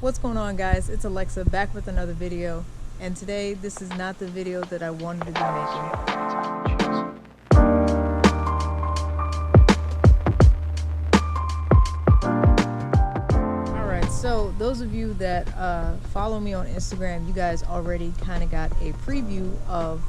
What's going on, guys? It's Alexa back with another video, and today this is not the video that I wanted to be making. Alright, so those of you that follow me on Instagram, you guys already kind of got a preview of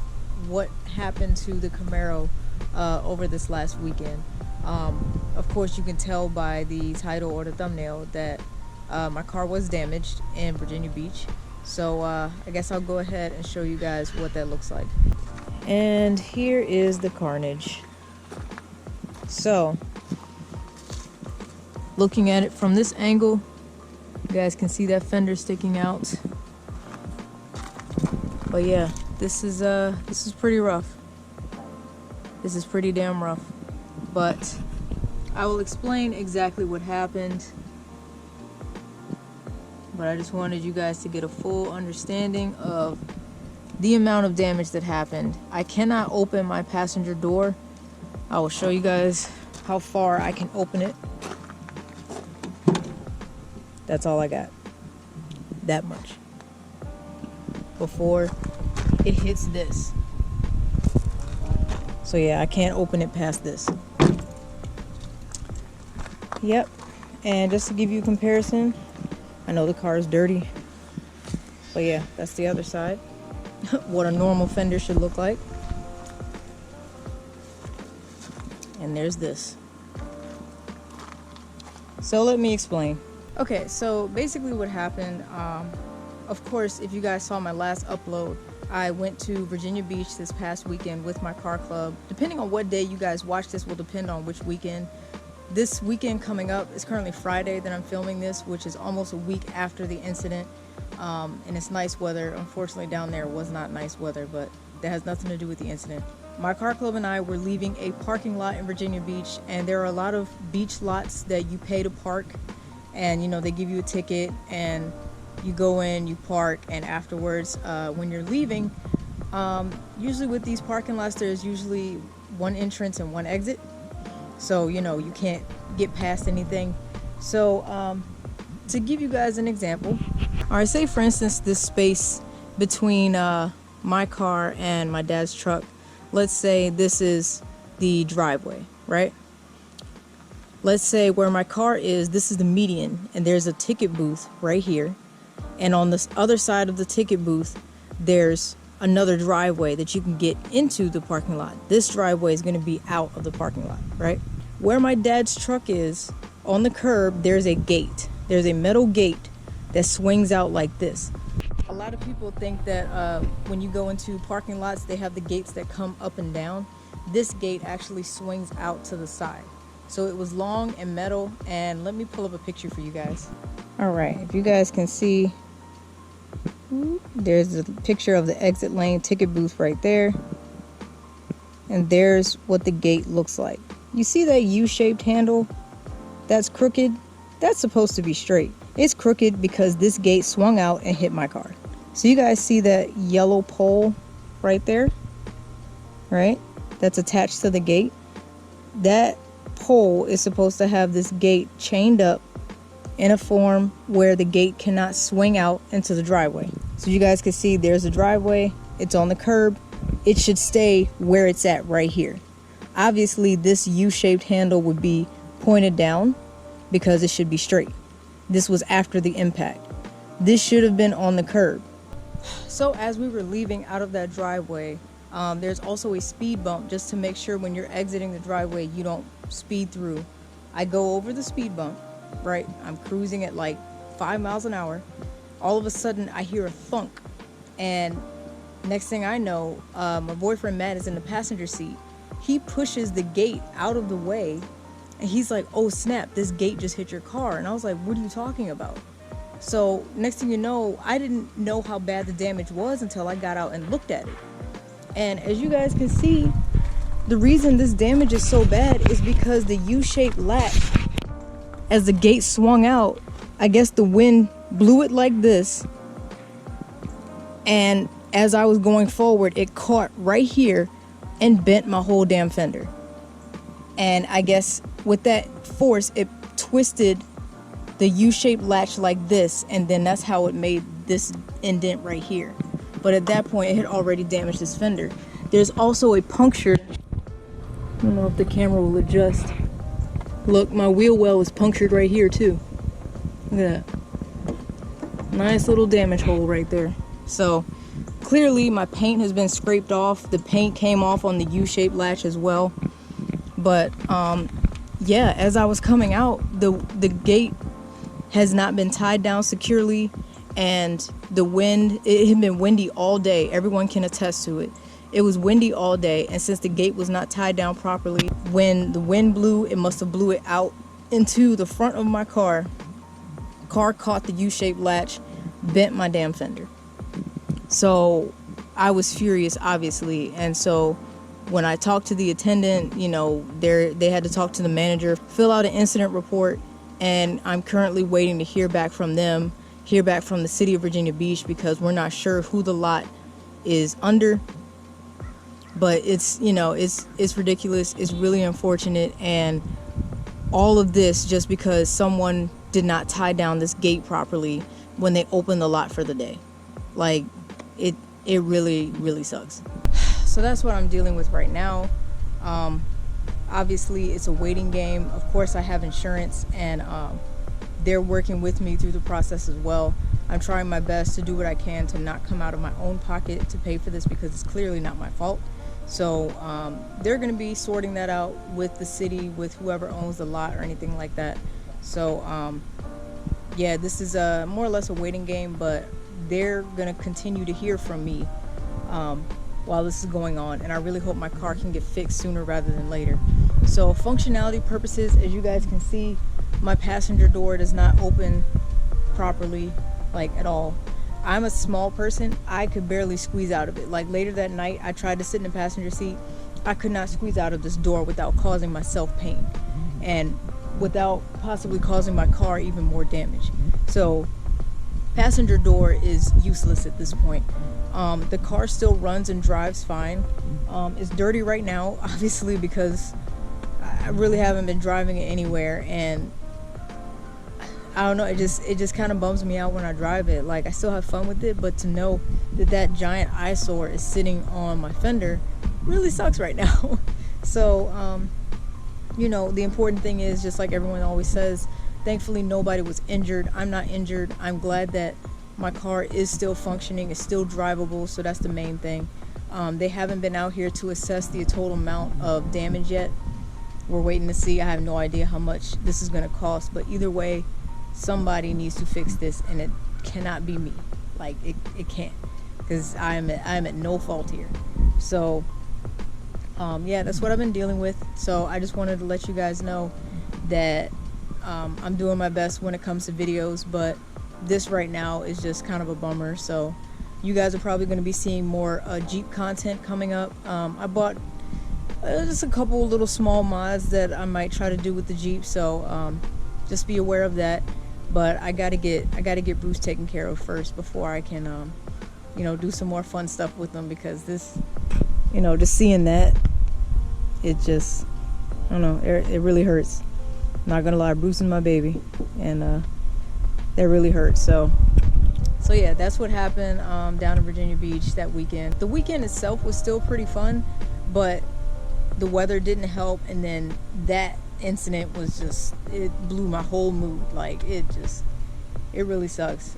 what happened to the Camaro over this last weekend. Of course, you can tell by the title or the thumbnail that my car was damaged in Virginia Beach. So I guess I'll go ahead and show you guys what that looks like. And here is the carnage. So looking at it from this angle, you guys can see that fender sticking out. But yeah, this is pretty rough. This is pretty damn rough. But I will explain exactly what happened. But I just wanted you guys to get a full understanding of the amount of damage that happened. I cannot open my passenger door. I will show you guys how far I can open it. That's all I got. That much. Before it hits this. So yeah, I can't open it past this. Yep. And just to give you a comparison, I know the car is dirty, but yeah, that's the other side. What a normal fender should look like. And there's this. So let me explain. Okay, so basically what happened, of course, if you guys saw my last upload, I went to Virginia Beach this past weekend with my car club. Depending on what day you guys watch this will depend on which weekend. This weekend coming up is currently Friday that I'm filming this, which is almost a week after the incident. And it's nice weather. Unfortunately, down there was not nice weather, but that has nothing to do with the incident. My car club and I were leaving a parking lot in Virginia Beach, and there are a lot of beach lots that you pay to park, and you know, they give you a ticket and you go in, you park, and afterwards, when you're leaving, usually with these parking lots, there's usually one entrance and one exit. So, you know, you can't get past anything. So, to give you guys an example, all right, say for instance, this space between my car and my dad's truck, let's say this is the driveway, right? Let's say where my car is, this is the median, and there's a ticket booth right here. And on this other side of the ticket booth, there's another driveway that you can get into the parking lot. This driveway is going to be out of the parking lot, right? Where my dad's truck is, on the curb, there's a gate. There's a metal gate that swings out like this. A lot of people think that when you go into parking lots, they have the gates that come up and down. This gate actually swings out to the side. So it was long and metal, and let me pull up a picture for you guys. All right, if you guys can see, there's a picture of the exit lane ticket booth right there. And there's what the gate looks like. You see that U-shaped handle? That's crooked. That's supposed to be straight. It's crooked because this gate swung out and hit my car. So you guys see that yellow pole right there? Right? That's attached to the gate. That pole is supposed to have this gate chained up in a form where the gate cannot swing out into the driveway. So you guys can see there's a driveway, it's on the curb, it should stay where it's at right here. Obviously this U-shaped handle would be pointed down because it should be straight. This was after the impact. This should have been on the curb. So as we were leaving out of that driveway, there's also a speed bump just to make sure when you're exiting the driveway you don't speed through. I go over the speed bump, right? I'm cruising at like 5 miles an hour. All of a sudden I hear a thunk, and next thing I know, my boyfriend Matt is in the passenger seat. He pushes the gate out of the way, and he's like, oh snap, this gate just hit your car. And I was like, what are you talking about? So next thing you know, I didn't know how bad the damage was until I got out and looked at it. And as you guys can see, the reason this damage is so bad is because the U-shaped latch, as the gate swung out, I guess the wind blew it like this, and as I was going forward, it caught right here and bent my whole damn fender. And I guess with that force, it twisted the U-shaped latch like this, and then that's how it made this indent right here. But at that point, it had already damaged this fender. There's also a puncture. I don't know if the camera will adjust. Look, my wheel well is punctured right here too. Look at that. Nice little damage hole right there. So clearly my paint has been scraped off. The paint came off on the U-shaped latch as well. But yeah, as I was coming out, the gate has not been tied down securely, and the wind, it had been windy all day. Everyone can attest to it. It was windy all day, and since the gate was not tied down properly, when the wind blew, it must have blew it out into the front of my car. Car caught the U-shaped latch, bent my damn fender. So I was furious, obviously, and so when I talked to the attendant, you know, they had to talk to the manager, fill out an incident report, and I'm currently waiting to hear back from them, hear back from the city of Virginia Beach, because we're not sure who the lot is under. But it's, you know, it's ridiculous. It's really unfortunate, and all of this just because someone did not tie down this gate properly when they opened the lot for the day. Like, it really, really sucks. So that's what I'm dealing with right now. Obviously, it's a waiting game. Of course, I have insurance, and they're working with me through the process as well. I'm trying my best to do what I can to not come out of my own pocket to pay for this, because it's clearly not my fault. So they're going to be sorting that out with the city, with whoever owns the lot or anything like that. So yeah, this is more or less a waiting game, but they're going to continue to hear from me while this is going on, and I really hope my car can get fixed sooner rather than later. So functionality purposes, as you guys can see, my passenger door does not open properly, like at all. I'm a small person. I could barely squeeze out of it. Like later that night, I tried to sit in the passenger seat. I could not squeeze out of this door without causing myself pain and without possibly causing my car even more damage. So passenger door is useless at this point. The car still runs and drives fine. It's dirty right now, obviously, because I really haven't been driving it anywhere, and I don't know, it just kind of bums me out when I drive it. Like, I still have fun with it, but to know that giant eyesore is sitting on my fender really sucks right now. So you know, the important thing is, just like everyone always says, thankfully nobody was injured. I'm not injured. I'm glad that my car is still functioning, it's still drivable, so that's the main thing. They haven't been out here to assess the total amount of damage yet. We're waiting to see. I have no idea how much this is going to cost, but either way, somebody needs to fix this, and it cannot be me. Like, it can't, because I'm at no fault here. So yeah, that's what I've been dealing with. So I just wanted to let you guys know that I'm doing my best when it comes to videos, but this right now is just kind of a bummer. So you guys are probably going to be seeing more Jeep content coming up. I bought just a couple little small mods that I might try to do with the Jeep, so just be aware of that. But I gotta get Bruce taken care of first before I can you know, do some more fun stuff with them, because this, you know, just seeing that, it just, I don't know, it really hurts. Not gonna lie, Bruce is my baby, and that really hurts. So yeah, that's what happened down in Virginia Beach that weekend. The weekend itself was still pretty fun, but the weather didn't help, and then that incident was just, it blew my whole mood. Like, it really sucks.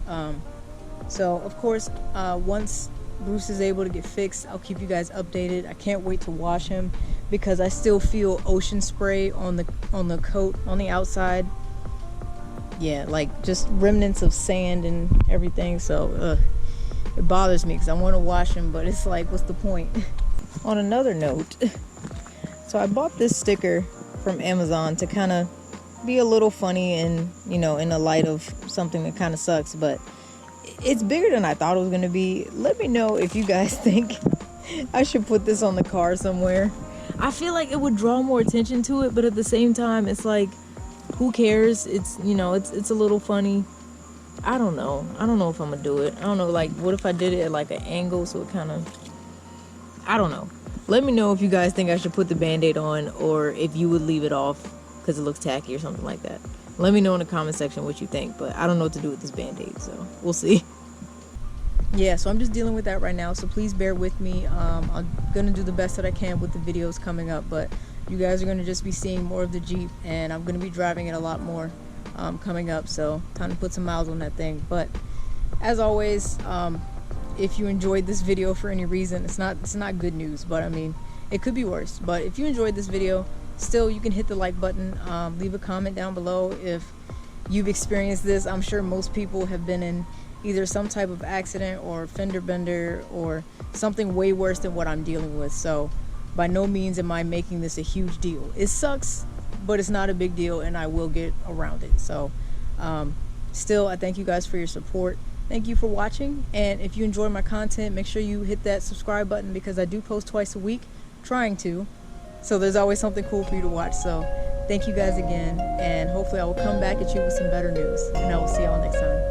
So of course, once Bruce is able to get fixed, I'll keep you guys updated. I can't wait to wash him, because I still feel ocean spray on the coat on the outside. Yeah, like just remnants of sand and everything. So it bothers me, because I want to wash him, but it's like, what's the point? On another note, so I bought this sticker from Amazon to kind of be a little funny, and, you know, in the light of something that kind of sucks, but it's bigger than I thought it was going to be. Let me know if you guys think I should put this on the car somewhere. I feel like it would draw more attention to it, but at the same time, it's like, who cares? It's, you know, it's a little funny. I don't know if I'm gonna do it. I don't know, like, what if I did it at like an angle, so it kind of, I don't know. Let me know if you guys think I should put the band-aid on, or if you would leave it off because it looks tacky or something like that. Let me know in the comment section what you think, but I don't know what to do with this band-aid, so we'll see. Yeah, so I'm just dealing with that right now, so please bear with me. I'm gonna do the best that I can with the videos coming up, but you guys are gonna just be seeing more of the Jeep, and I'm gonna be driving it a lot more coming up, so time to put some miles on that thing. But as always, if you enjoyed this video for any reason, it's not good news, but I mean, it could be worse. But if you enjoyed this video, still, you can hit the like button, leave a comment down below if you've experienced this. I'm sure most people have been in either some type of accident or fender bender or something way worse than what I'm dealing with. So by no means am I making this a huge deal. It sucks, but it's not a big deal, and I will get around it. So still, I thank you guys for your support. Thank you for watching, and if you enjoy my content, make sure you hit that subscribe button, because I do post twice a week, trying to. So there's always something cool for you to watch. So thank you guys again, and hopefully I will come back at you with some better news, and I will see y'all next time.